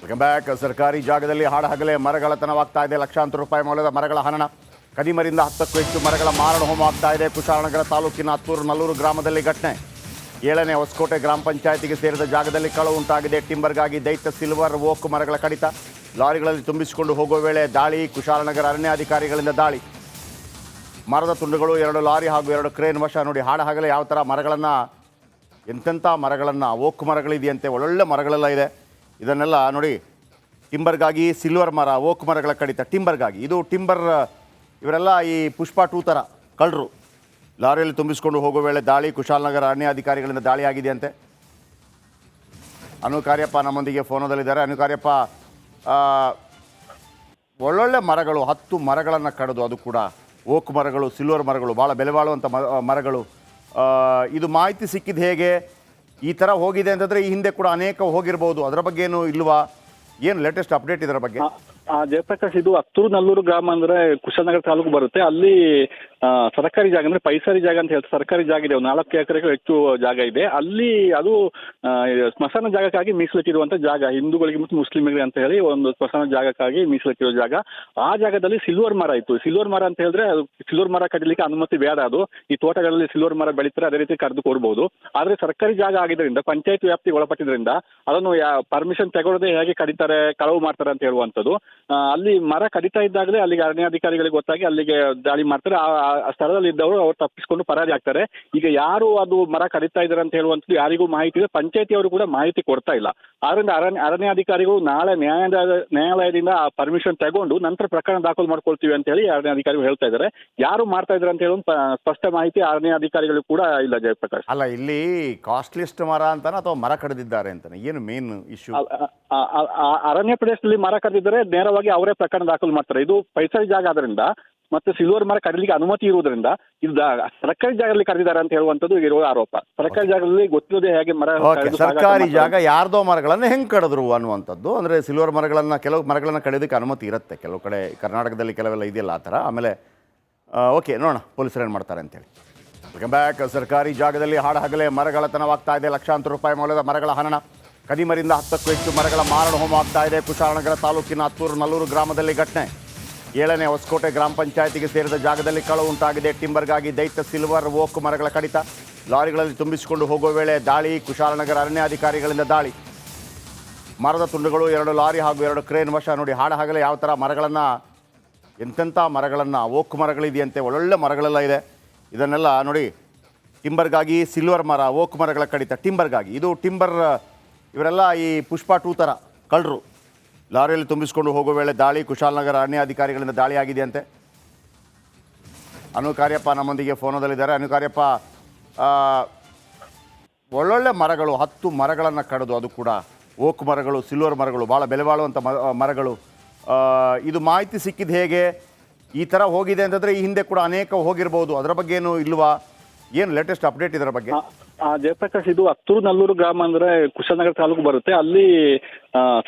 Welcome back. ಸರ್ಕಾರಿ ಜಾಗದಲ್ಲಿ ಹಾಡಹಗಲೇ ಮರಗಳತನವಾಗ್ತಾ ಇದೆ. ಲಕ್ಷಾಂತರ ರೂಪಾಯಿ ಮೌಲ್ಯದ ಮರಗಳ ಹನನ. ಕದಿಮರಿಂದ 10ಕ್ಕೂ ಹೆಚ್ಚು ಮರಗಳ ಮಾರಣ ಹೋಮ ಆಗ್ತಾ ಇದೆ. ಕುಶಾಲನಗರ ತಾಲೂಕಿನ ಹತ್ತೂರು ನಲ್ಲೂರು ಗ್ರಾಮದಲ್ಲಿ ಘಟನೆ. 7ನೇ ಹೊಸಕೋಟೆ ಗ್ರಾಮ ಪಂಚಾಯತಿಗೆ ಸೇರಿದ ಜಾಗದಲ್ಲಿ ಕಳವು ಉಂಟಾಗಿದೆ. ಟಿಂಬರ್ಗಾಗಿ ದೈತ್ಯ ಸಿಲ್ವರ್ ಓಕ್ ಮರಗಳ ಕಡಿತ. ಲಾರಿಗಳಲ್ಲಿ ತುಂಬಿಸಿಕೊಂಡು ಹೋಗುವ ವೇಳೆ ದಾಳಿ. ಕುಶಾಲನಗರ ಅರಣ್ಯಾಧಿಕಾರಿಗಳಿಂದ ದಾಳಿ. ಮರದ ತುಂಡುಗಳು, 2 ಲಾರಿ ಹಾಗೂ 2 ಕ್ರೇನ್ ವಶ. ನೋಡಿ ಹಾಡಹಗಲೇ ಯಾವ ಥರ ಮರಗಳನ್ನು, ಎಂತೆಂಥ ಮರಗಳನ್ನು, ಓಕ್ ಮರಗಳಿದೆಯಂತೆ, ಒಳ್ಳೊಳ್ಳೆ ಮರಗಳೆಲ್ಲ ಇದೆ. ಇದನ್ನೆಲ್ಲ ನೋಡಿ, ಟಿಂಬರ್ಗಾಗಿ ಸಿಲ್ವರ್ ಮರ, ಓಕ್ ಮರಗಳ ಕಡಿತ. ಟಿಂಬರ್ಗಾಗಿ ಇದು ಟಿಂಬರ್. ಇವರೆಲ್ಲ ಈ ಪುಷ್ಪ 2 ಥರ ಕಳ್ಳರು. ಲಾರಿಯಲ್ಲಿ ತುಂಬಿಸಿಕೊಂಡು ಹೋಗುವ ವೇಳೆ ದಾಳಿ. ಕುಶಾಲನಗರ ಅರಣ್ಯಾಧಿಕಾರಿಗಳಿಂದ ದಾಳಿ ಆಗಿದೆಯಂತೆ. ಅನು ಕಾರ್ಯಪ್ಪ ನಮ್ಮೊಂದಿಗೆ ಫೋನದಲ್ಲಿದ್ದಾರೆ. ಅನು ಕಾರ್ಯಪ್ಪ, ಒಳ್ಳೊಳ್ಳೆ ಮರಗಳು, 10 ಮರಗಳನ್ನು ಕಡಿದು, ಅದು ಕೂಡ ಓಕ್ ಮರಗಳು, ಸಿಲ್ವರ್ ಮರಗಳು, ಭಾಳ ಬೆಲೆ ಬಾಳುವಂಥ ಮರಗಳು. ಇದು ಮಾಹಿತಿ ಸಿಕ್ಕಿದ್ದು ಹೇಗೆ? ಈ ಥರ ಹೋಗಿದೆ ಅಂತಂದರೆ ಈ ಹಿಂದೆ ಕೂಡ ಅನೇಕ ಹೋಗಿರ್ಬೋದು, ಅದರ ಬಗ್ಗೆ ಏನು ಇಲ್ವಾ? ಏನು ಲೇಟೆಸ್ಟ್ ಅಪ್ಡೇಟ್ ಇದರ ಬಗ್ಗೆ? ಜಯಪ್ರಕಾಶ್, ಇದು ಹತ್ತೂರು ನಲ್ಲೂರು ಗ್ರಾಮ ಅಂದ್ರೆ ಕುಶಾಲನಗರ ತಾಲೂಕು ಬರುತ್ತೆ. ಅಲ್ಲಿ ಸರ್ಕಾರಿ ಜಾಗ ಅಂದ್ರೆ ಪೈಸರಿ ಜಾಗ ಅಂತ ಹೇಳ್ತಾರೆ. ಸರ್ಕಾರಿ ಜಾಗ ಇದೆ, 4 ಎಕರೆಗೂ ಹೆಚ್ಚು ಜಾಗ ಇದೆ. ಅಲ್ಲಿ ಅದು ಸ್ಮಶಾನ ಜಾಗಕ್ಕಾಗಿ ಮೀಸಲಿಟ್ಟಿರುವಂತ ಜಾಗ, ಹಿಂದೂಗಳಿಗೆ ಮತ್ತು ಮುಸ್ಲಿಮರಿಗೆ ಅಂತ ಹೇಳಿ ಒಂದು ಸ್ಮಶಾನ ಜಾಗಕ್ಕಾಗಿ ಮೀಸಲಿಟ್ಟಿರೋ ಜಾಗ. ಆ ಜಾಗದಲ್ಲಿ ಸಿಲ್ವರ್ ಮರ ಇತ್ತು. ಸಿಲ್ವರ್ ಮರ ಅಂತ ಹೇಳಿದ್ರೆ ಅದು ಸಿಲ್ವರ್ ಮರ ಕಡಿಲಿಕ್ಕೆ ಅನುಮತಿ ಬೇಡ. ಅದು ಈ ತೋಟಗಳಲ್ಲಿ ಸಿಲ್ವರ್ ಮರ ಬೆಳೀತಾರೆ, ಅದೇ ರೀತಿ ಕರೆದು ಕೊಡ್ಬೋದು. ಆದ್ರೆ ಸರ್ಕಾರಿ ಜಾಗ ಆಗಿದ್ದರಿಂದ, ಪಂಚಾಯತ್ ವ್ಯಾಪ್ತಿಗೆ ಒಳಪಟ್ಟಿದ್ರಿಂದ ಅದನ್ನು ಪರ್ಮಿಷನ್ ತಗೊಳ್ಳದೆ ಹೇಗೆ ಕಡಿತಾರೆ, ಕಳವು ಮಾಡ್ತಾರೆ ಅಂತ ಹೇಳುವಂಥದ್ದು. ಅಲ್ಲಿ ಮರ ಕಡಿತಾ ಇದ್ದಾಗಲೇ ಅಲ್ಲಿಗೆ ಅರಣ್ಯಾಧಿಕಾರಿಗಳಿಗೆ ಗೊತ್ತಾಗಿ ಅಲ್ಲಿಗೆ ದಾಳಿ ಮಾಡ್ತಾರೆ. ಆ ಸ್ಥಳದಲ್ಲಿ ಇದ್ದವರು ಅವ್ರು ತಪ್ಪಿಸಿಕೊಂಡು ಪರಾರಿ ಆಗ್ತಾರೆ. ಈಗ ಯಾರು ಅದು ಮರ ಕಡಿತಾ ಇದ್ದಾರೆ ಅಂತ ಹೇಳುವಂಥದ್ದು ಯಾರಿಗೂ ಮಾಹಿತಿ ಇದೆ. ಪಂಚಾಯತಿಯವರು ಕೂಡ ಮಾಹಿತಿ ಕೊಡ್ತಾ ಇಲ್ಲ. ಆದ್ರಿಂದ ಅರಣ್ಯಾಧಿಕಾರಿಗಳು ನಾಳೆ ನ್ಯಾಯಾಲಯದಿಂದ ಆ ಪರ್ಮಿಷನ್ ತಗೊಂಡು ನಂತರ ಪ್ರಕರಣ ದಾಖಲು ಮಾಡ್ಕೊಳ್ತೀವಿ ಅಂತ ಹೇಳಿ ಅರಣ್ಯಾಧಿಕಾರಿಗಳು ಹೇಳ್ತಾ ಇದ್ದಾರೆ. ಯಾರು ಮಾಡ್ತಾ ಇದ್ದಾರೆ ಅಂತ ಹೇಳಿ ಸ್ಪಷ್ಟ ಮಾಹಿತಿ ಅರಣ್ಯಾಧಿಕಾರಿಗಳು ಕೂಡ ಇಲ್ಲ. ಜಯಪ್ರಕಾಶ್, ಅಲ್ಲ, ಇಲ್ಲಿ ಕಾಸ್ಟ್ಲಿಸ್ಟ್ ಮರ ಅಂತಾನೆ ಅಥವಾ ಮರ ಕಡಿದಿದ್ದಾರೆ ಅಂತಾನೆ? ಏನು ಮೇನ್ ಇಶ್ಯೂ? ಅರಣ್ಯ ಪ್ರದೇಶದಲ್ಲಿ ಮರ ಕಡಿದಿದ್ದಾರೆ, ನೇರವಾಗಿ ಅವರೇ ಪ್ರಕರಣ ದಾಖಲು ಮಾಡ್ತಾರೆ. ಇದು ಪೈಸರಿ ಜಾಗ ಆದ್ರಿಂದ ಮತ್ತೆ ಸಿಲ್ವರ್ ಮರ ಕಡಿಲಿಕ್ಕೆ ಅನುಮತಿ ಇರುವುದರಿಂದ ಇದು ಸರ್ಕಾರಿ ಜಾಗದಲ್ಲಿ ಕರೆದಿದ್ದಾರೆ ಅಂತ ಹೇಳುವಂಥದ್ದು ಇರುವ ಆರೋಪ. ಸರ್ಕಾರಿ ಜಾಗದಲ್ಲಿ ಗೊತ್ತಿಲ್ಲದೆ ಹೇಗೆ ಮರ ಸರ್ಕಾರಿ ಜಾಗ ಯಾರ್ದೋ ಮರಗಳನ್ನು ಹೆಂಗೆ ಕಡಿದ್ರು ಅನ್ನುವಂಥದ್ದು. ಅಂದರೆ ಸಿಲ್ವರ್ ಮರಗಳನ್ನು, ಕೆಲವು ಮರಗಳನ್ನು ಕಡಿಯೋದಕ್ಕೆ ಅನುಮತಿ ಇರುತ್ತೆ ಕೆಲವು ಕಡೆ, ಕರ್ನಾಟಕದಲ್ಲಿ ಕೆಲವೆಲ್ಲ ಇದೆಯಲ್ಲ ಆ ಥರ. ಆಮೇಲೆ ಓಕೆ, ನೋಡೋಣ ಪೊಲೀಸರು ಏನು ಮಾಡ್ತಾರೆ ಅಂತೇಳಿ. Welcome back. ಸರ್ಕಾರಿ ಜಾಗದಲ್ಲಿ ಹಾಡಹಗಲೇ ಮರಗಳತನವಾಗ್ತಾ ಇದೆ. ಲಕ್ಷಾಂತರ ರೂಪಾಯಿ ಮೌಲ್ಯದ ಮರಗಳ ಹನನ. ಕದಿಮರಿಂದ 10ಕ್ಕೂ ಹೆಚ್ಚು ಮರಗಳ ಮಾರಣ ಹೋಮ ಆಗ್ತಾ ಇದೆ. ಕುಶಾಲನಗರ ತಾಲೂಕಿನ ಹತ್ತೂರು ನಲ್ಲೂರು ಗ್ರಾಮದಲ್ಲಿ ಘಟನೆ. 7ನೇ ಹೊಸಕೋಟೆ ಗ್ರಾಮ ಪಂಚಾಯತಿಗೆ ಸೇರಿದ ಜಾಗದಲ್ಲಿ ಕಳವು ಉಂಟಾಗಿದೆ. ಟಿಂಬರ್ಗಾಗಿ ದೈತ್ಯ ಸಿಲ್ವರ್ ಓಕ್ ಮರಗಳ ಕಡಿತ. ಲಾರಿಗಳಲ್ಲಿ ತುಂಬಿಸಿಕೊಂಡು ಹೋಗುವ ವೇಳೆ ದಾಳಿ. ಕುಶಾಲನಗರ ಅರಣ್ಯಾಧಿಕಾರಿಗಳಿಂದ ದಾಳಿ. ಮರದ ತುಂಡುಗಳು, 2 ಲಾರಿ ಹಾಗೂ 2 ಕ್ರೇನ್ ವಶ. ನೋಡಿ ಹಾಡಹಗಲೇ ಯಾವ ಥರ ಮರಗಳನ್ನು, ಎಂತೆಂಥ ಮರಗಳನ್ನು, ಓಕ್ ಮರಗಳಿದೆಯಂತೆ, ಒಳ್ಳೊಳ್ಳೆ ಮರಗಳೆಲ್ಲ ಇದೆ. ಇದನ್ನೆಲ್ಲ ನೋಡಿ, ಟಿಂಬರ್ಗಾಗಿ ಸಿಲ್ವರ್ ಮರ, ಓಕ್ ಮರಗಳ ಕಡಿತ. ಟಿಂಬರ್ಗಾಗಿ ಇದು ಟಿಂಬರ್. ಇವರೆಲ್ಲ ಈ ಪುಷ್ಪ 2 ಥರ ಕಳ್ಳರು. ಲಾರಿಯಲ್ಲಿ ತುಂಬಿಸಿಕೊಂಡು ಹೋಗುವ ವೇಳೆ ದಾಳಿ. ಕುಶಾಲನಗರ ಅರಣ್ಯಾಧಿಕಾರಿಗಳಿಂದ ದಾಳಿ ಆಗಿದೆಯಂತೆ. ಅನು ಕಾರ್ಯಪ್ಪ ನಮ್ಮೊಂದಿಗೆ ಫೋನದಲ್ಲಿದ್ದಾರೆ. ಅನು ಕಾರ್ಯಪ್ಪ, ಒಳ್ಳೊಳ್ಳೆ ಮರಗಳು, 10 ಮರಗಳನ್ನು ಕಡಿದು, ಅದು ಕೂಡ ಓಕ್ ಮರಗಳು, ಸಿಲ್ವರ್ ಮರಗಳು, ಭಾಳ ಬೆಲೆ ಬಾಳುವಂಥ ಮರಗಳು. ಇದು ಮಾಹಿತಿ ಸಿಕ್ಕಿದ್ದು ಹೇಗೆ? ಈ ಥರ ಹೋಗಿದೆ ಅಂತಂದರೆ ಈ ಹಿಂದೆ ಕೂಡ ಅನೇಕ ಹೋಗಿರ್ಬೋದು, ಅದರ ಬಗ್ಗೆ ಏನು ಇಲ್ವಾ? ಏನು ಲೇಟೆಸ್ಟ್ ಅಪ್ಡೇಟ್ ಇದರ ಬಗ್ಗೆ? ಜಯಪ್ರಕಾಶ್, ಇದು ಹತ್ತೂರು ನಲ್ಲೂರು ಗ್ರಾಮ ಅಂದ್ರೆ ಕುಶಾಲನಗರ ತಾಲೂಕು ಬರುತ್ತೆ. ಅಲ್ಲಿ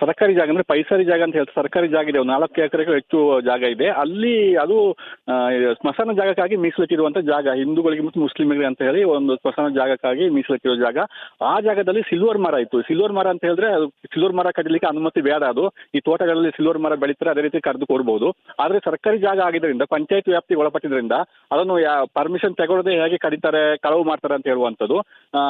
ಸರ್ಕಾರಿ ಜಾಗ ಅಂದ್ರೆ ಪೈಸರಿ ಜಾಗ ಅಂತ ಹೇಳ್ತಾರೆ. ಸರ್ಕಾರಿ ಜಾಗ ಇದೆ, 4 ಎಕರೆಗೂ ಹೆಚ್ಚು ಜಾಗ ಇದೆ. ಅಲ್ಲಿ ಅದು ಸ್ಮಶಾನ ಜಾಗಕ್ಕಾಗಿ ಮೀಸಲಿಟ್ಟಿರುವಂತ ಜಾಗ, ಹಿಂದೂಗಳಿಗೆ ಮತ್ತು ಮುಸ್ಲಿಮರಿಗೆ ಅಂತ ಹೇಳಿ ಒಂದು ಸ್ಮಶಾನ ಜಾಗಕ್ಕಾಗಿ ಮೀಸಲಿಟ್ಟಿರೋ ಜಾಗ. ಆ ಜಾಗದಲ್ಲಿ ಸಿಲ್ವರ್ ಮರ ಇತ್ತು. ಸಿಲ್ವರ್ ಮರ ಅಂತ ಹೇಳಿದ್ರೆ ಅದು ಸಿಲ್ವರ್ ಮರ ಕಡಿಲಿಕ್ಕೆ ಅನುಮತಿ ಬೇಡ. ಅದು ಈ ತೋಟಗಳಲ್ಲಿ ಸಿಲ್ವರ್ ಮರ ಬೆಳೀತಾರೆ, ಅದೇ ರೀತಿ ಕರೆದು ಕೊಡ್ಬೋದು. ಆದ್ರೆ ಸರ್ಕಾರಿ ಜಾಗ ಆಗಿದ್ದರಿಂದ, ಪಂಚಾಯತ್ ವ್ಯಾಪ್ತಿಗೆ ಒಳಪಟ್ಟಿದ್ರಿಂದ ಅದನ್ನು ಪರ್ಮಿಷನ್ ತಗೊಳ್ಳದೆ ಹೇಗೆ ಕಡಿತಾರೆ, ಕಳವು ಮಾಡ್ತಾರೆ ಅಂತ ಹೇಳುವಂಥದ್ದು.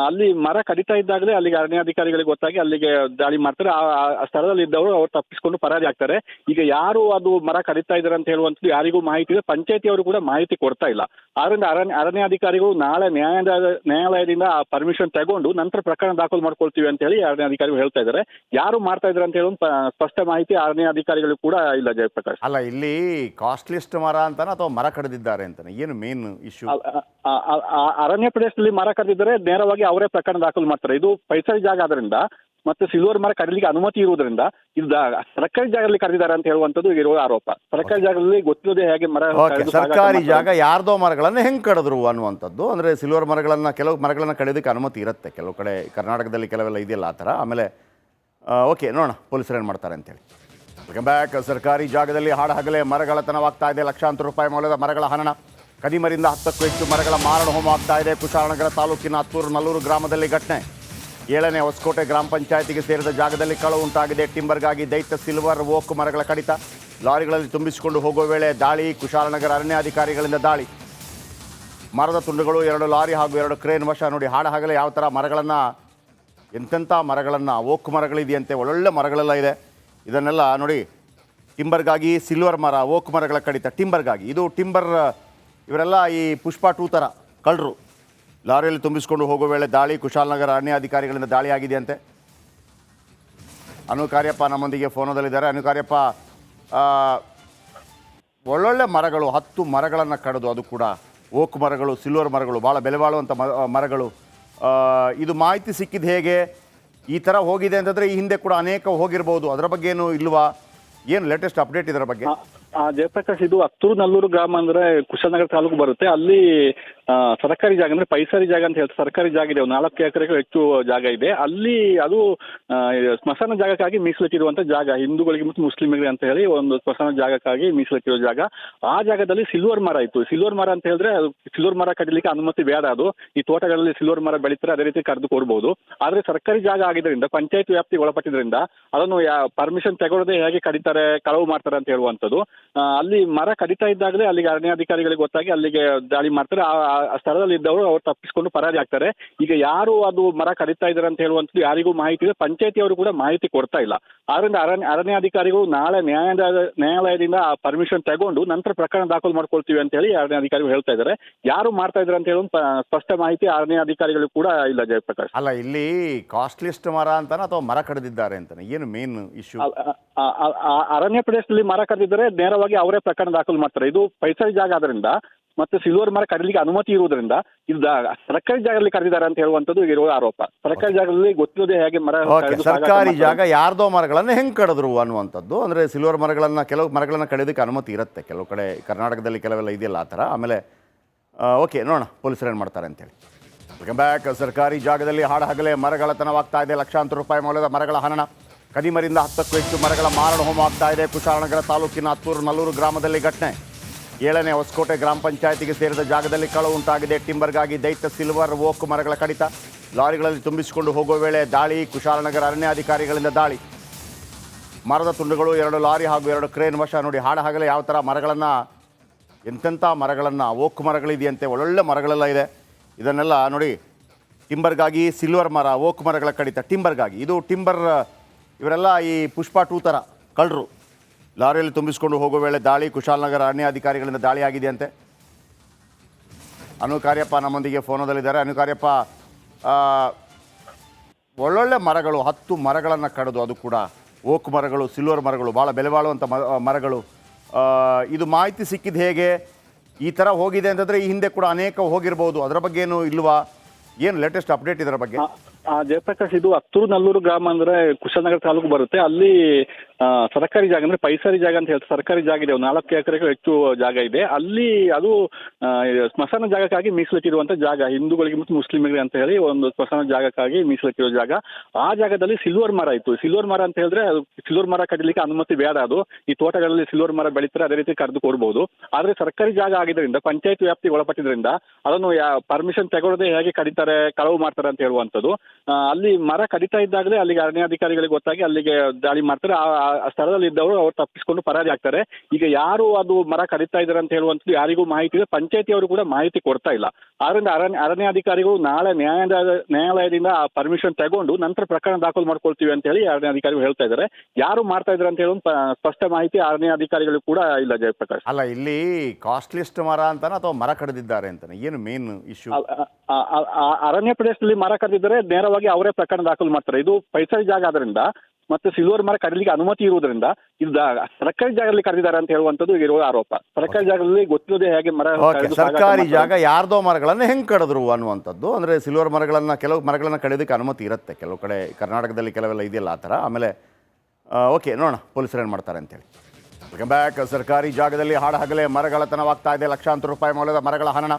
ಅಲ್ಲಿ ಮರ ಕಡಿತಾ ಇದ್ದಾಗಲೇ ಅಲ್ಲಿಗೆ ಅರಣ್ಯಾಧಿಕಾರಿಗಳಿಗೆ ಗೊತ್ತಾಗಿ ಅಲ್ಲಿಗೆ ದಾಳಿ ಮಾಡ್ತಾರೆ. ಆ ಸ್ಥಳದಲ್ಲಿ ಇದ್ದವರು ಅವ್ರು ತಪ್ಪಿಸಿಕೊಂಡು ಪರಾರಿ ಆಗ್ತಾರೆ. ಈಗ ಯಾರು ಅದು ಮರ ಕಡಿತಾ ಇದ್ದಾರೆ ಅಂತ ಹೇಳುವಂಥದ್ದು ಯಾರಿಗೂ ಮಾಹಿತಿ ಇದೆ. ಪಂಚಾಯತಿಯವರು ಕೂಡ ಮಾಹಿತಿ ಕೊಡ್ತಾ ಇಲ್ಲ. ಆದ್ರಿಂದ ಅರಣ್ಯಾಧಿಕಾರಿಗಳು ನಾಳೆ ನ್ಯಾಯಾಲಯದಿಂದ ಆ ಪರ್ಮಿಷನ್ ತಗೊಂಡು ನಂತರ ಪ್ರಕರಣ ದಾಖಲು ಮಾಡ್ಕೊಳ್ತೀವಿ ಅಂತ ಹೇಳಿ ಅರಣ್ಯಾಧಿಕಾರಿಗಳು ಹೇಳ್ತಾ ಇದ್ದಾರೆ. ಯಾರು ಮಾಡ್ತಾ ಇದ್ದಾರೆ ಅಂತ ಹೇಳಿ ಸ್ಪಷ್ಟ ಮಾಹಿತಿ ಅರಣ್ಯಾಧಿಕಾರಿಗಳು ಕೂಡ ಇಲ್ಲ. ಜಯಪ್ರಕಾಶ್, ಅಲ್ಲ, ಇಲ್ಲಿ ಕಾಸ್ಟ್ಲಿಸ್ಟ್ ಮರ ಅಂತಾನೆ ಅಥವಾ ಮರ ಕಡಿದಿದ್ದಾರೆ ಅಂತಾನೆ? ಏನು ಮೇನ್ ಇಶ್ಯೂ? ಅರಣ್ಯ ಪ್ರದೇಶದಲ್ಲಿ ಮರ ಕಡಿದಿದ್ದಾರೆ, ನೇರವಾಗಿ ಅವರೇ ಪ್ರಕರಣ ದಾಖಲು ಮಾಡ್ತಾರೆ. ಇದು ಪೈಸರಿ ಜಾಗ ಆದ್ರಿಂದ ಮತ್ತೆ ಸಿಲ್ವರ್ ಮರ ಕಡಿಲಿಕ್ಕೆ ಅನುಮತಿ ಇರುವುದರಿಂದ ಇದು ಸರ್ಕಾರಿ ಜಾಗದಲ್ಲಿ ಕರೆದಿದ್ದಾರೆ ಅಂತ ಹೇಳುವಂಥದ್ದು ಇರುವ ಆರೋಪ. ಸರ್ಕಾರಿ ಜಾಗದಲ್ಲಿ ಗೊತ್ತಿಲ್ಲದೆ ಹೇಗೆ ಮರ. ಸರ್ಕಾರಿ ಜಾಗ ಯಾರ್ದೋ ಮರಗಳನ್ನು ಹೆಂಗೆ ಕಡಿದ್ರು ಅನ್ನುವಂಥದ್ದು. ಅಂದರೆ ಸಿಲ್ವರ್ ಮರಗಳನ್ನು, ಕೆಲವು ಮರಗಳನ್ನು ಕಡಿಯೋದಕ್ಕೆ ಅನುಮತಿ ಇರುತ್ತೆ ಕೆಲವು ಕಡೆ, ಕರ್ನಾಟಕದಲ್ಲಿ ಕೆಲವೆಲ್ಲ ಇದೆಯಲ್ಲ ಆ ಥರ. ಆಮೇಲೆ ಓಕೆ, ನೋಡೋಣ ಪೊಲೀಸರು ಏನು ಮಾಡ್ತಾರೆ ಅಂತೇಳಿ. Welcome back. ಸರ್ಕಾರಿ ಜಾಗದಲ್ಲಿ ಹಾಡಹಗಲೇ ಮರಗಳತನವಾಗ್ತಾ ಇದೆ. ಲಕ್ಷಾಂತರ ರೂಪಾಯಿ ಮೌಲ್ಯದ ಮರಗಳ ಹನನ. ಕದಿಮರಿಂದ 10ಕ್ಕೂ ಹೆಚ್ಚು ಮರಗಳ ಮಾರಣ ಹೋಮ ಆಗ್ತಾ ಇದೆ. ಕುಶಾಲನಗರ ತಾಲೂಕಿನ ಹತ್ತೂರು ನಲ್ಲೂರು ಗ್ರಾಮದಲ್ಲಿ ಘಟನೆ. 7ನೇ ಹೊಸಕೋಟೆ ಗ್ರಾಮ ಪಂಚಾಯತಿಗೆ ಸೇರಿದ ಜಾಗದಲ್ಲಿ ಕಳವು ಉಂಟಾಗಿದೆ. ಟಿಂಬರ್ಗಾಗಿ ದೈತ್ಯ ಸಿಲ್ವರ್ ಓಕ್ ಮರಗಳ ಕಡಿತ, ಲಾರಿಗಳಲ್ಲಿ ತುಂಬಿಸಿಕೊಂಡು ಹೋಗುವ ವೇಳೆ ದಾಳಿ, ಕುಶಾಲನಗರ ಅರಣ್ಯಾಧಿಕಾರಿಗಳಿಂದ ದಾಳಿ, ಮರದ ತುಂಡುಗಳು, 2 ಲಾರಿ ಹಾಗೂ 2 ಕ್ರೇನ್ ವಶ. ನೋಡಿ ಹಾಡಹಗಲೇ ಯಾವ ಥರ ಮರಗಳನ್ನು, ಎಂತೆಂಥ ಮರಗಳನ್ನು, ಓಕ್ ಮರಗಳಿದೆಯಂತೆ, ಒಳ್ಳೊಳ್ಳೆ ಮರಗಳೆಲ್ಲ ಇದೆ. ಇದನ್ನೆಲ್ಲ ನೋಡಿ, ಟಿಂಬರ್ಗಾಗಿ ಸಿಲ್ವರ್ ಮರ, ಓಕ್ ಮರಗಳ ಕಡಿತ, ಟಿಂಬರ್ಗಾಗಿ. ಇದು ಟಿಂಬರ್, ಇವರೆಲ್ಲ ಈ ಪುಷ್ಪ 2 ಥರ ಕಳ್ಳರು. ಲಾರಿಯಲ್ಲಿ ತುಂಬಿಸಿಕೊಂಡು ಹೋಗುವ ವೇಳೆ ದಾಳಿ, ಕುಶಾಲನಗರ ಅರಣ್ಯಾಧಿಕಾರಿಗಳಿಂದ ದಾಳಿ ಆಗಿದೆಯಂತೆ. ಅನು ಕಾರ್ಯಪ್ಪ ನಮ್ಮೊಂದಿಗೆ ಫೋನದಲ್ಲಿದ್ದಾರೆ. ಅನು ಕಾರ್ಯಪ್ಪ, ಒಳ್ಳೊಳ್ಳೆ ಮರಗಳು, 10 ಮರಗಳನ್ನು ಕಡಿದು, ಅದು ಕೂಡ ಓಕ್ ಮರಗಳು, ಸಿಲ್ವರ್ ಮರಗಳು, ಭಾಳ ಬೆಲೆ ಬಾಳುವಂಥ ಮರಗಳು. ಇದು ಮಾಹಿತಿ ಸಿಕ್ಕಿದ್ದು ಹೇಗೆ? ಈ ಥರ ಹೋಗಿದೆ ಅಂತಂದರೆ ಈ ಹಿಂದೆ ಕೂಡ ಅನೇಕ ಹೋಗಿರ್ಬೋದು, ಅದರ ಬಗ್ಗೆ ಏನು ಇಲ್ವಾ? ಏನು ಲೇಟೆಸ್ಟ್ ಅಪ್ಡೇಟ್ ಇದರ ಬಗ್ಗೆ? ಜಯಪ್ರಕಾಶ್, ಇದು ಹತ್ತೂರು ನಲ್ಲೂರು ಗ್ರಾಮ ಅಂದ್ರೆ ಕುಶಾಲನಗರ ತಾಲೂಕು ಬರುತ್ತೆ. ಅಲ್ಲಿ ಸರ್ಕಾರಿ ಜಾಗ ಅಂದ್ರೆ ಪೈಸಾರಿ ಜಾಗ ಅಂತ ಹೇಳ್ತಾರೆ. ಸರ್ಕಾರಿ ಜಾಗ ಇದೆ, 4 ಎಕರೆಗೂ ಹೆಚ್ಚು ಜಾಗ ಇದೆ. ಅಲ್ಲಿ ಅದು ಸ್ಮಶಾನ ಜಾಗಕ್ಕಾಗಿ ಮೀಸಲಿಟ್ಟಿರುವಂತ ಜಾಗ, ಹಿಂದೂಗಳಿಗೆ ಮತ್ತು ಮುಸ್ಲಿಮರಿಗೆ ಅಂತ ಹೇಳಿ ಒಂದು ಸ್ಮಶಾನ ಜಾಗಕ್ಕಾಗಿ ಮೀಸಲಿಟ್ಟಿರೋ ಜಾಗ. ಆ ಜಾಗದಲ್ಲಿ ಸಿಲ್ವರ್ ಮರ ಇತ್ತು. ಸಿಲ್ವರ್ ಮರ ಅಂತ ಹೇಳಿದ್ರೆ ಅದು ಸಿಲ್ವರ್ ಮರ ಕಡಿಲಿಕ್ಕೆ ಅನುಮತಿ ಬೇಡ. ಅದು ಈ ತೋಟಗಳಲ್ಲಿ ಸಿಲ್ವರ್ ಮರ ಬೆಳೀತಾರೆ, ಅದೇ ರೀತಿ ಕರೆದು ಕೊಡ್ಬೋದು. ಆದ್ರೆ ಸರ್ಕಾರಿ ಜಾಗ ಆಗಿದ್ದರಿಂದ, ಪಂಚಾಯತ್ ವ್ಯಾಪ್ತಿಗೆ ಒಳಪಟ್ಟಿದ್ರಿಂದ ಅದನ್ನು ಪರ್ಮಿಷನ್ ತಗೊಳ್ಳದೆ ಹೇಗೆ ಕಡಿತಾರೆ, ಕಳವು ಮಾಡ್ತಾರೆ ಅಂತ ಹೇಳುವಂಥದ್ದು. ಅಲ್ಲಿ ಮರ ಕಡಿತಾ ಇದ್ದಾಗಲೇ ಅಲ್ಲಿಗೆ ಅರಣ್ಯಾಧಿಕಾರಿಗಳಿಗೆ ಗೊತ್ತಾಗಿ ಅಲ್ಲಿಗೆ ದಾಳಿ ಮಾಡ್ತಾರೆ. ಆ ಸ್ಥಳದಲ್ಲಿ ಇದ್ದವರು ಅವ್ರು ತಪ್ಪಿಸಿಕೊಂಡು ಪರಾರಿ ಆಗ್ತಾರೆ. ಈಗ ಯಾರು ಅದು ಮರ ಕಡಿತಾ ಇದ್ದಾರೆ ಅಂತ ಹೇಳುವಂಥದ್ದು ಯಾರಿಗೂ ಮಾಹಿತಿ ಇದೆ, ಪಂಚಾಯತಿಯವರು ಕೂಡ ಮಾಹಿತಿ ಕೊಡ್ತಾ ಇಲ್ಲ. ಆದ್ರಿಂದ ಅರಣ್ಯಾಧಿಕಾರಿಗಳು ನಾಳೆ ನ್ಯಾಯಾಲಯದಿಂದ ಆ ಪರ್ಮಿಷನ್ ತಗೊಂಡು ನಂತರ ಪ್ರಕರಣ ದಾಖಲು ಮಾಡ್ಕೊಳ್ತೀವಿ ಅಂತ ಹೇಳಿ ಅರಣ್ಯಾಧಿಕಾರಿಗಳು ಹೇಳ್ತಾ ಇದ್ದಾರೆ. ಯಾರು ಮಾಡ್ತಾ ಇದ್ದಾರೆ ಅಂತ ಹೇಳಿ ಸ್ಪಷ್ಟ ಮಾಹಿತಿ ಅರಣ್ಯಾಧಿಕಾರಿಗಳು ಕೂಡ ಇಲ್ಲ. ಜಯಪ್ರಕಾಶ್, ಅಲ್ಲ, ಇಲ್ಲಿ ಕಾಸ್ಟ್ಲಿಸ್ಟ್ ಮರ ಅಂತಾನೆ ಅಥವಾ ಮರ ಕಡಿದಿದ್ದಾರೆ ಅಂತಾನೆ? ಏನು ಮೇನ್ ಇಶ್ಯೂ? ಅರಣ್ಯ ಪ್ರದೇಶದಲ್ಲಿ ಮರ ಕಡಿದಿದ್ದಾರೆ, ನೇರವಾಗಿ ಅವರೇ ಪ್ರಕರಣ ದಾಖಲು ಮಾಡ್ತಾರೆ. ಇದು ಪೈಸಾರಿ ಜಾಗ ಆದ್ರಿಂದ ಮತ್ತೆ ಸಿಲ್ವರ್ ಮರ ಕಡಿಲಿಕ್ಕೆ ಅನುಮತಿ ಇರುವುದರಿಂದ ಇದು ಸರ್ಕಾರಿ ಜಾಗದಲ್ಲಿ ಕರೆದಿದ್ದಾರೆ ಅಂತ ಹೇಳುವಂಥದ್ದು ಇರುವ ಆರೋಪ. ಸರ್ಕಾರಿ ಜಾಗದಲ್ಲಿ ಗೊತ್ತಿಲ್ಲದೆ ಹೇಗೆ ಮರ ಸರ್ಕಾರಿ ಜಾಗ ಯಾರ್ದೋ ಮರಗಳನ್ನು ಹೆಂಗೆ ಕಡಿದ್ರು ಅನ್ನುವಂಥದ್ದು. ಅಂದರೆ ಸಿಲ್ವರ್ ಮರಗಳನ್ನು, ಕೆಲವು ಮರಗಳನ್ನು ಕಡಿಯೋದಕ್ಕೆ ಅನುಮತಿ ಇರುತ್ತೆ ಕೆಲವು ಕಡೆ, ಕರ್ನಾಟಕದಲ್ಲಿ ಕೆಲವೆಲ್ಲ ಇದೆಯಲ್ಲ ಆ ಥರ. ಆಮೇಲೆ ಓಕೆ, ನೋಡೋಣ ಪೊಲೀಸರು ಏನು ಮಾಡ್ತಾರೆ ಅಂತೇಳಿ. Welcome back. ಸರ್ಕಾರಿ ಜಾಗದಲ್ಲಿ ಹಾಡಹಗಲೇ ಮರಗಳತನವಾಗ್ತಾ ಇದೆ. ಲಕ್ಷಾಂತರ ರೂಪಾಯಿ ಮೌಲ್ಯದ ಮರಗಳ ಹನನ, ಕದಿಮರಿಂದ 10ಕ್ಕೂ ಹೆಚ್ಚು ಮರಗಳ ಮಾರಣ ಹೋಮ ಆಗ್ತಾ ಇದೆ. ಕುಶಾಲನಗರ ತಾಲೂಕಿನ ಹತ್ತೂರು ನಲ್ಲೂರು ಗ್ರಾಮದಲ್ಲಿ ಘಟನೆ. 7ನೇ ಹೊಸಕೋಟೆ ಗ್ರಾಮ ಪಂಚಾಯತಿಗೆ ಸೇರಿದ ಜಾಗದಲ್ಲಿ ಕಳವು ಉಂಟಾಗಿದೆ. ಟಿಂಬರ್ಗಾಗಿ ದೈತ್ಯ ಸಿಲ್ವರ್ ಓಕ್ ಮರಗಳ ಕಡಿತ, ಲಾರಿಗಳಲ್ಲಿ ತುಂಬಿಸಿಕೊಂಡು ಹೋಗುವ ವೇಳೆ ದಾಳಿ, ಕುಶಾಲನಗರ ಅರಣ್ಯಾಧಿಕಾರಿಗಳಿಂದ ದಾಳಿ, ಮರದ ತುಂಡುಗಳು, 2 ಲಾರಿ ಹಾಗೂ 2 ಕ್ರೇನ್ ವಶ. ನೋಡಿ ಹಾಡಹಗಲೇ ಯಾವ ಥರ ಮರಗಳನ್ನು, ಎಂತೆಂಥ ಮರಗಳನ್ನು, ಓಕ್ ಮರಗಳಿದೆಯಂತೆ, ಒಳ್ಳೊಳ್ಳೆ ಮರಗಳೆಲ್ಲ ಇದೆ. ಇದನ್ನೆಲ್ಲ ನೋಡಿ, ಟಿಂಬರ್ಗಾಗಿ ಸಿಲ್ವರ್ ಮರ, ಓಕ್ ಮರಗಳ ಕಡಿತ, ಟಿಂಬರ್ಗಾಗಿ. ಇದು ಟಿಂಬರ್, ಇವರೆಲ್ಲ ಈ ಪುಷ್ಪ 2 ಥರ ಕಳ್ಳರು. ಲಾರಿಯಲ್ಲಿ ತುಂಬಿಸಿಕೊಂಡು ಹೋಗುವ ವೇಳೆ ದಾಳಿ, ಕುಶಾಲನಗರ ಅರಣ್ಯಾಧಿಕಾರಿಗಳಿಂದ ದಾಳಿ ಆಗಿದೆಯಂತೆ. ಅನು ಕಾರ್ಯಪ್ಪ ನಮ್ಮೊಂದಿಗೆ ಫೋನದಲ್ಲಿದ್ದಾರೆ. ಅನು ಕಾರ್ಯಪ್ಪ, ಒಳ್ಳೊಳ್ಳೆ ಮರಗಳು, 10 ಮರಗಳನ್ನು ಕಡಿದು, ಅದು ಕೂಡ ಓಕ್ ಮರಗಳು, ಸಿಲ್ವರ್ ಮರಗಳು, ಭಾಳ ಬೆಲೆ ಬಾಳುವಂಥ ಮರಗಳು. ಇದು ಮಾಹಿತಿ ಸಿಕ್ಕಿದ್ದು ಹೇಗೆ? ಈ ಥರ ಹೋಗಿದೆ ಅಂತಂದರೆ ಈ ಹಿಂದೆ ಕೂಡ ಅನೇಕ ಹೋಗಿರ್ಬೋದು, ಅದರ ಬಗ್ಗೆ ಏನು ಇಲ್ವಾ? ಏನು ಲೇಟೆಸ್ಟ್ ಅಪ್ಡೇಟ್ ಇದರ ಬಗ್ಗೆ? ಜಯಪ್ರಕಾಶ್, ಇದು ಹತ್ತೂರು ನಲ್ಲೂರು ಗ್ರಾಮ ಅಂದ್ರೆ ಕುಶಾಲನಗರ ತಾಲೂಕು ಬರುತ್ತೆ. ಅಲ್ಲಿ ಸರ್ಕಾರಿ ಜಾಗ ಅಂದ್ರೆ ಪೈಸಾರಿ ಜಾಗ ಅಂತ ಹೇಳ್ತಾರೆ. ಸರ್ಕಾರಿ ಜಾಗ ಇದೆ, 4 ಎಕರೆಗೂ ಹೆಚ್ಚು ಜಾಗ ಇದೆ. ಅಲ್ಲಿ ಅದು ಸ್ಮಶಾನ ಜಾಗಕ್ಕಾಗಿ ಮೀಸಲಿಟ್ಟಿರುವಂತ ಜಾಗ, ಹಿಂದೂಗಳಿಗೆ ಮತ್ತು ಮುಸ್ಲಿಮರಿಗೆ ಅಂತ ಹೇಳಿ ಒಂದು ಸ್ಮಶಾನ ಜಾಗಕ್ಕಾಗಿ ಮೀಸಲಿಟ್ಟಿರೋ ಜಾಗ. ಆ ಜಾಗದಲ್ಲಿ ಸಿಲ್ವರ್ ಮರ ಇತ್ತು. ಸಿಲ್ವರ್ ಮರ ಅಂತ ಹೇಳಿದ್ರೆ ಅದು ಸಿಲ್ವರ್ ಮರ ಕಡಿಲಿಕ್ಕೆ ಅನುಮತಿ ಬೇಡ. ಅದು ಈ ತೋಟಗಳಲ್ಲಿ ಸಿಲ್ವರ್ ಮರ ಬೆಳೀತಾರೆ, ಅದೇ ರೀತಿ ಕರೆದು ಕೊಡ್ಬೋದು. ಆದ್ರೆ ಸರ್ಕಾರಿ ಜಾಗ ಆಗಿದ್ದರಿಂದ, ಪಂಚಾಯತ್ ವ್ಯಾಪ್ತಿಗೆ ಒಳಪಟ್ಟಿದ್ರಿಂದ ಅದನ್ನು ಪರ್ಮಿಷನ್ ತಗೊಳ್ಳದೆ ಹೇಗೆ ಕಡಿತಾರೆ, ಕಳವು ಮಾಡ್ತಾರೆ ಅಂತ ಹೇಳುವಂಥದ್ದು. ಅಲ್ಲಿ ಮರ ಕಡಿತಾ ಇದ್ದಾಗಲೇ ಅಲ್ಲಿಗೆ ಅರಣ್ಯಾಧಿಕಾರಿಗಳಿಗೆ ಗೊತ್ತಾಗಿ ಅಲ್ಲಿಗೆ ದಾಳಿ ಮಾಡ್ತಾರೆ. ಆ ಸ್ಥಳದಲ್ಲಿ ಇದ್ದವರು ಅವ್ರು ತಪ್ಪಿಸಿಕೊಂಡು ಪರಾರಿ ಆಗ್ತಾರೆ. ಈಗ ಯಾರು ಅದು ಮರ ಕಡಿತಾ ಇದ್ದಾರೆ ಅಂತ ಹೇಳುವಂಥದ್ದು ಯಾರಿಗೂ ಮಾಹಿತಿ ಇದೆ, ಪಂಚಾಯತಿಯವರು ಕೂಡ ಮಾಹಿತಿ ಕೊಡ್ತಾ ಇಲ್ಲ. ಆದ್ರಿಂದ ಅರಣ್ಯಾಧಿಕಾರಿಗಳು ನಾಳೆ ನ್ಯಾಯಾಲಯದಿಂದ ಆ ಪರ್ಮಿಷನ್ ತಗೊಂಡು ನಂತರ ಪ್ರಕರಣ ದಾಖಲು ಮಾಡ್ಕೊಳ್ತೀವಿ ಅಂತ ಹೇಳಿ ಅರಣ್ಯಾಧಿಕಾರಿಗಳು ಹೇಳ್ತಾ ಇದ್ದಾರೆ. ಯಾರು ಮಾಡ್ತಾ ಇದ್ದಾರೆ ಅಂತ ಹೇಳಿ ಸ್ಪಷ್ಟ ಮಾಹಿತಿ ಅರಣ್ಯಾಧಿಕಾರಿಗಳು ಕೂಡ ಇಲ್ಲ. ಜಯಪ್ರಕಾಶ್, ಅಲ್ಲ, ಇಲ್ಲಿ ಕಾಸ್ಟ್ಲಿಸ್ಟ್ ಮರ ಅಂತಾನೆ ಅಥವಾ ಮರ ಕಡಿದಿದ್ದಾರೆ ಅಂತಾನೆ? ಏನು ಮೇನ್ ಇಶ್ಯೂ? ಅರಣ್ಯ ಪ್ರದೇಶದಲ್ಲಿ ಮರ ಕಡಿದಿದ್ದಾರೆ, ನೇರವಾಗಿ ಅವರೇ ಪ್ರಕರಣ ದಾಖಲು ಮಾಡ್ತಾರೆ. ಇದು ಪೈಸಾರಿ ಜಾಗ ಆದ್ರಿಂದ ಮತ್ತೆ ಸಿಲ್ವರ್ ಮರ ಕಡಿಲಿಕ್ಕೆ ಅನುಮತಿ ಇರುವುದರಿಂದ ಇದು ಸರ್ಕಾರಿ ಜಾಗದಲ್ಲಿ ಕರೆದಿದ್ದಾರೆ ಅಂತ ಹೇಳುವಂಥದ್ದು ಇರುವ ಆರೋಪ. ಸರ್ಕಾರಿ ಜಾಗದಲ್ಲಿ ಗೊತ್ತಿಲ್ಲದೆ ಹೇಗೆ ಮರ, ಸರ್ಕಾರಿ ಜಾಗ ಯಾರ್ದೋ ಮರಗಳನ್ನು ಹೆಂಗೆ ಕಡಿದ್ರು ಅನ್ನುವಂಥದ್ದು. ಅಂದರೆ ಸಿಲ್ವರ್ ಮರಗಳನ್ನು, ಕೆಲವು ಮರಗಳನ್ನು ಕಡಿಯೋದಕ್ಕೆ ಅನುಮತಿ ಇರುತ್ತೆ ಕೆಲವು ಕಡೆ, ಕರ್ನಾಟಕದಲ್ಲಿ ಕೆಲವೆಲ್ಲ ಇದೆಯಲ್ಲ ಆ ಥರ. ಆಮೇಲೆ ಓಕೆ, ನೋಡೋಣ ಪೊಲೀಸರು ಏನು ಮಾಡ್ತಾರೆ ಅಂತೇಳಿ. Welcome back. ಸರ್ಕಾರಿ ಜಾಗದಲ್ಲಿ ಹಾಡಹಗಲೇ ಮರಗಳತನವಾಗ್ತಾ ಇದೆ. ಲಕ್ಷಾಂತರ ರೂಪಾಯಿ ಮೌಲ್ಯದ ಮರಗಳ ಹನನ,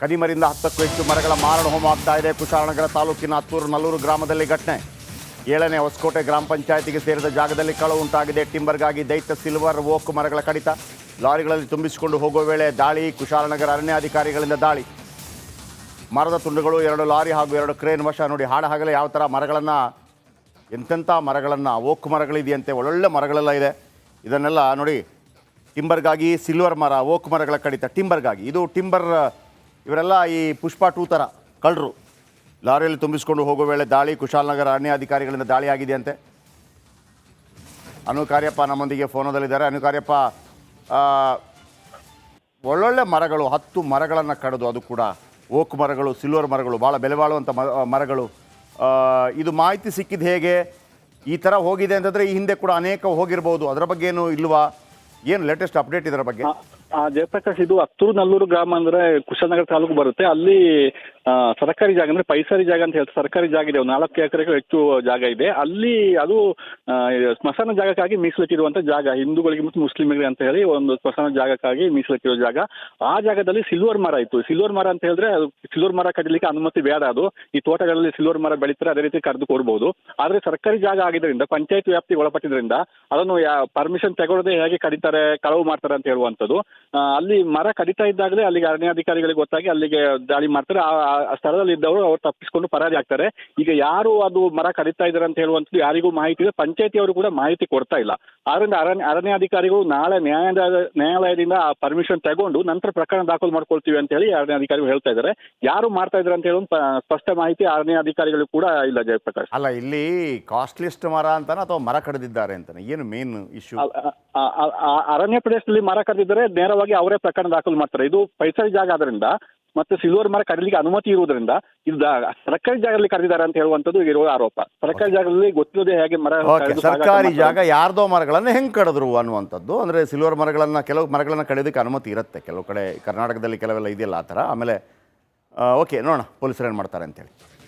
ಕದಿಮರಿಂದ 10ಕ್ಕೂ ಹೆಚ್ಚು ಮರಗಳ ಮಾರಣ ಹೋಮ ಆಗ್ತಾ ಇದೆ. ಕುಶಾಲನಗರ ತಾಲೂಕಿನ ಹತ್ತೂರು ನಲ್ಲೂರು ಗ್ರಾಮದಲ್ಲಿ ಘಟನೆ. 7ನೇ ಹೊಸಕೋಟೆ ಗ್ರಾಮ ಪಂಚಾಯತಿಗೆ ಸೇರಿದ ಜಾಗದಲ್ಲಿ ಕಳವು ಉಂಟಾಗಿದೆ. ಟಿಂಬರ್ಗಾಗಿ ದೈತ್ಯ ಸಿಲ್ವರ್ ಓಕ್ ಮರಗಳ ಕಡಿತ, ಲಾರಿಗಳಲ್ಲಿ ತುಂಬಿಸಿಕೊಂಡು ಹೋಗುವ ವೇಳೆ ದಾಳಿ, ಕುಶಾಲನಗರ ಅರಣ್ಯಾಧಿಕಾರಿಗಳಿಂದ ದಾಳಿ, ಮರದ ತುಂಡುಗಳು, 2 ಲಾರಿ ಹಾಗೂ 2 ಕ್ರೇನ್ ವಶ. ನೋಡಿ ಹಾಡಹಗಲೇ ಯಾವ ಥರ ಮರಗಳನ್ನು, ಎಂತೆಂಥ ಮರಗಳನ್ನು, ಓಕ್ ಮರಗಳಿದೆಯಂತೆ, ಒಳ್ಳೊಳ್ಳೆ ಮರಗಳೆಲ್ಲ ಇದೆ. ಇದನ್ನೆಲ್ಲ ನೋಡಿ, ಟಿಂಬರ್ಗಾಗಿ ಸಿಲ್ವರ್ ಮರ, ಓಕ್ ಮರಗಳ ಕಡಿತ ಟಿಂಬರ್ಗಾಗಿ. ಇದು ಟಿಂಬರ್, ಇವರೆಲ್ಲ ಈ ಪುಷ್ಪ 2 ಥರ ಕಳ್ಳರು ಲಾರಿಯಲ್ಲಿ ತುಂಬಿಸಿಕೊಂಡು ಹೋಗೋ ವೇಳೆ ದಾಳಿ. ಕುಶಾಲನಗರ ಅರಣ್ಯಾಧಿಕಾರಿಗಳಿಂದ ದಾಳಿ ಆಗಿದೆಯಂತೆ. ಅನು ಕಾರ್ಯಪ್ಪ ನಮ್ಮೊಂದಿಗೆ ಫೋನದಲ್ಲಿದ್ದಾರೆ. ಅನು ಕಾರ್ಯಪ್ಪ, ಒಳ್ಳೊಳ್ಳೆ ಮರಗಳು, 10 ಮರಗಳನ್ನು ಕಡಿದು, ಅದು ಕೂಡ ಓಕ್ ಮರಗಳು, ಸಿಲ್ವರ್ ಮರಗಳು, ಭಾಳ ಬೆಲೆ ಬಾಳುವಂಥ ಮರಗಳು. ಇದು ಮಾಹಿತಿ ಸಿಕ್ಕಿದ್ದು ಹೇಗೆ? ಈ ಥರ ಹೋಗಿದೆ ಅಂತಂದರೆ ಈ ಹಿಂದೆ ಕೂಡ ಅನೇಕ ಹೋಗಿರ್ಬೋದು, ಅದರ ಬಗ್ಗೆ ಏನು ಇಲ್ವಾ? ಏನು ಲೇಟೆಸ್ಟ್ ಅಪ್ಡೇಟ್ ಇದರ ಬಗ್ಗೆ? ಜಯಪ್ರಕಾಶ್, ಇದು ಅತ್ತೂರು ನಲ್ಲೂರು ಗ್ರಾಮ ಅಂದ್ರೆ ಕುಶಾಲನಗರ ತಾಲೂಕು ಬರುತ್ತೆ. ಅಲ್ಲಿ ಸರ್ಕಾರಿ ಜಾಗ ಅಂದ್ರೆ ಪೈಸಾರಿ ಜಾಗ ಅಂತ ಹೇಳ್ತಾರೆ. ಸರ್ಕಾರಿ ಜಾಗ ಇದೆ, 4 ಎಕರೆಗೂ ಹೆಚ್ಚು ಜಾಗ ಇದೆ. ಅಲ್ಲಿ ಅದು ಸ್ಮಶಾನ ಜಾಗಕ್ಕಾಗಿ ಮೀಸಲಿಟ್ಟಿರುವಂತ ಜಾಗ, ಹಿಂದೂಗಳಿಗೆ ಮತ್ತು ಮುಸ್ಲಿಮರಿಗೆ ಅಂತ ಹೇಳಿ ಒಂದು ಸ್ಮಶಾನ ಜಾಗಕ್ಕಾಗಿ ಮೀಸಲಿಟ್ಟಿರೋ ಜಾಗ. ಆ ಜಾಗದಲ್ಲಿ ಸಿಲ್ವರ್ ಮರ ಇತ್ತು. ಸಿಲ್ವರ್ ಮರ ಅಂತ ಹೇಳಿದ್ರೆ ಅದು ಸಿಲ್ವರ್ ಮರ ಕಡಿಲಿಕ್ಕೆ ಅನುಮತಿ ಬೇಡ. ಅದು ಈ ತೋಟಗಳಲ್ಲಿ ಸಿಲ್ವರ್ ಮರ ಬೆಳೀತಾರೆ, ಅದೇ ರೀತಿ ಕರೆದು ಕೊಡ್ಬೋದು. ಆದ್ರೆ ಸರ್ಕಾರಿ ಜಾಗ ಆಗಿದ್ದರಿಂದ, ಪಂಚಾಯತ್ ವ್ಯಾಪ್ತಿಗೆ ಒಳಪಟ್ಟಿದ್ರಿಂದ ಅದನ್ನು ಪರ್ಮಿಷನ್ ತಗೊಳ್ಳದೆ ಹೇಗೆ ಕಡಿತಾರೆ, ಕಳವು ಮಾಡ್ತಾರೆ ಅಂತ ಹೇಳುವಂಥದ್ದು. ಅಲ್ಲಿ ಮರ ಕಡಿತಾ ಇದ್ದಾಗಲೇ ಅಲ್ಲಿಗೆ ಅರಣ್ಯಾಧಿಕಾರಿಗಳಿಗೆ ಗೊತ್ತಾಗಿ ಅಲ್ಲಿಗೆ ದಾಳಿ ಮಾಡ್ತಾರೆ. ಆ ಸ್ಥಳದಲ್ಲಿ ಇದ್ದವರು ಅವ್ರು ತಪ್ಪಿಸಿಕೊಂಡು ಪರಾರಿ ಆಗ್ತಾರೆ. ಈಗ ಯಾರು ಅದು ಮರ ಕಡಿತಾ ಇದ್ದಾರೆ ಅಂತ ಹೇಳುವಂಥದ್ದು ಯಾರಿಗೂ ಮಾಹಿತಿ ಇದೆ, ಪಂಚಾಯತಿಯವರು ಕೂಡ ಮಾಹಿತಿ ಕೊಡ್ತಾ ಇಲ್ಲ. ಆದ್ರಿಂದ ಅರಣ್ಯಾಧಿಕಾರಿಗಳು ನಾಳೆ ನ್ಯಾಯಾಲಯದಿಂದ ಆ ಪರ್ಮಿಷನ್ ತಗೊಂಡು ನಂತರ ಪ್ರಕರಣ ದಾಖಲು ಮಾಡ್ಕೊಳ್ತೀವಿ ಅಂತ ಹೇಳಿ ಅರಣ್ಯಾಧಿಕಾರಿಗಳು ಹೇಳ್ತಾ ಇದ್ದಾರೆ. ಯಾರು ಮಾಡ್ತಾ ಇದ್ದಾರೆ ಅಂತ ಹೇಳುವ ಸ್ಪಷ್ಟ ಮಾಹಿತಿ ಅರಣ್ಯಾಧಿಕಾರಿಗಳು ಕೂಡ ಇಲ್ಲ. ಜಯಪ್ರಕಾಶ್, ಅಲ್ಲ, ಇಲ್ಲಿ ಕಾಸ್ಟ್ಲಿಸ್ಟ್ ಮರ ಅಂತಾನೆ ಅಥವಾ ಮರ ಕಡಿದಿದ್ದಾರೆ ಅಂತಾನೆ? ಏನು ಮೇನ್ ಇಶ್ಯೂ? ಅರಣ್ಯ ಪ್ರದೇಶದಲ್ಲಿ ಮರ ಕಡಿದಿದ್ದರೆ ನೇರವಾಗಿ ಅವರೇ ಪ್ರಕರಣ ದಾಖಲು ಮಾಡ್ತಾರೆ. ಇದು ಪೈಸಾರಿ ಜಾಗ ಆದ್ರಿಂದ ಮತ್ತೆ ಸಿಲ್ವರ್ ಮರ ಕಡಿಲಿಕ್ಕೆ ಅನುಮತಿ ಇರುವುದರಿಂದ ಇದು ಸರ್ಕಾರಿ ಜಾಗದಲ್ಲಿ ಕರೆದಿದ್ದಾರೆ ಅಂತ ಹೇಳುವಂಥದ್ದು ಇರುವ ಆರೋಪ. ಸರ್ಕಾರಿ ಜಾಗದಲ್ಲಿ ಗೊತ್ತಿಲ್ಲದೆ ಹೇಗೆ ಮರ ಸರ್ಕಾರಿ ಜಾಗ ಯಾರ್ದೋ ಮರಗಳನ್ನು ಹೆಂಗೆ ಕಡಿದ್ರು ಅನ್ನುವಂಥದ್ದು. ಅಂದರೆ ಸಿಲ್ವರ್ ಮರಗಳನ್ನು, ಕೆಲವು ಮರಗಳನ್ನು ಕಡಿಯೋದಕ್ಕೆ ಅನುಮತಿ ಇರುತ್ತೆ ಕೆಲವು ಕಡೆ, ಕರ್ನಾಟಕದಲ್ಲಿ ಕೆಲವೆಲ್ಲ ಇದೆಯಲ್ಲ ಆ ಥರ. ಆಮೇಲೆ ಓಕೆ, ನೋಡೋಣ ಪೊಲೀಸರು ಏನು ಮಾಡ್ತಾರೆ ಅಂತೇಳಿ.